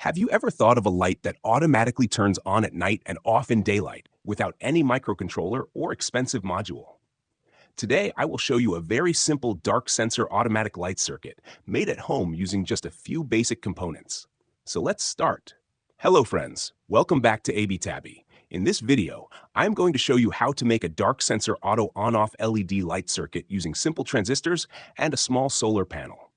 Have you ever thought of a light that automatically turns on at night and off in daylight without any microcontroller or expensive module? Today, I will show you a very simple dark sensor automatic light circuit made at home using just a few basic components. So let's start. Hello friends, welcome back to ABTabi. In this video, I'm going to show you how to make a dark sensor auto on-off LED light circuit using simple transistors and a small solar panel.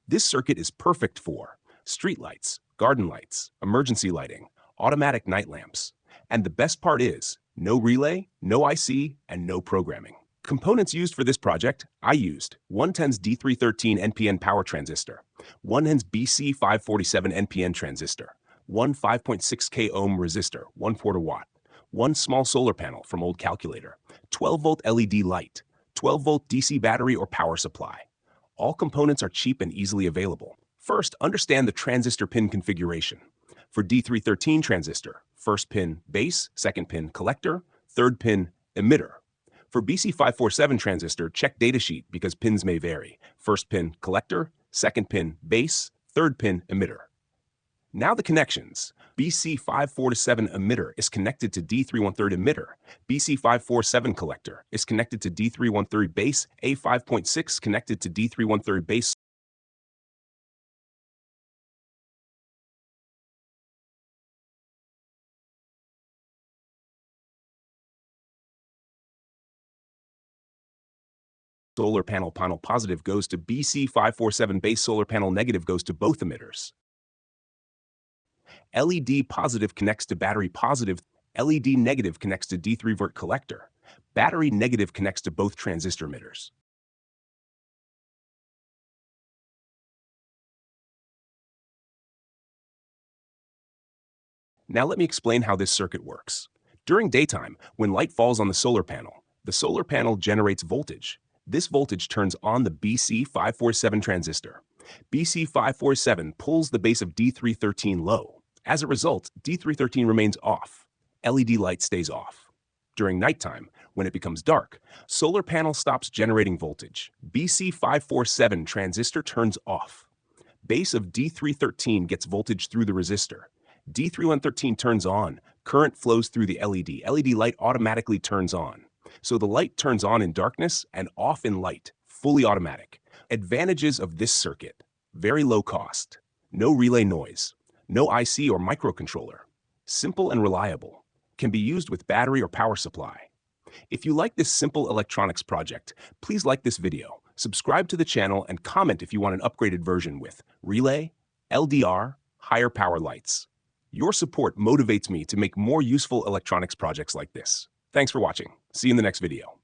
This circuit is perfect for street lights, garden lights, emergency lighting, automatic night lamps. And the best part is, no relay, no IC, and no programming. Components used for this project, I used 110's D313 NPN power transistor, 110's BC547 NPN transistor, one 5.6K ohm resistor, 1/4 watt, one small solar panel from old calculator, 12-volt LED light, 12-volt DC battery or power supply. All components are cheap and easily available. First, understand the transistor pin configuration. For D313 transistor, first pin base, second pin collector, third pin emitter. For BC547 transistor, check datasheet because pins may vary. First pin collector, second pin base, third pin emitter. Now the connections. BC547 emitter is connected to D313 emitter. BC547 collector is connected to D313 base. A5.6 connected to D313 base. Solar panel positive goes to BC547 base, solar panel negative goes to both emitters. LED positive connects to battery positive, LED negative connects to D313 collector. Battery negative connects to both transistor emitters. Now let me explain how this circuit works. During daytime, when light falls on the solar panel generates voltage. This voltage turns on the BC547 transistor. BC547 pulls the base of D313 low. As a result, D313 remains off. LED light stays off. During nighttime, when it becomes dark, solar panel stops generating voltage. BC547 transistor turns off. Base of D313 gets voltage through the resistor. D313 turns on. Current flows through the LED. LED light automatically turns on. So the light turns on in darkness and off in light, fully automatic. Advantages of this circuit: very low cost, no relay noise, no IC or microcontroller, simple and reliable, can be used with battery or power supply. If you like this simple electronics project, please like this video, subscribe to the channel, and comment if you want an upgraded version with relay, LDR, higher power lights. Your support motivates me to make more useful electronics projects like this. Thanks for watching. See you in the next video.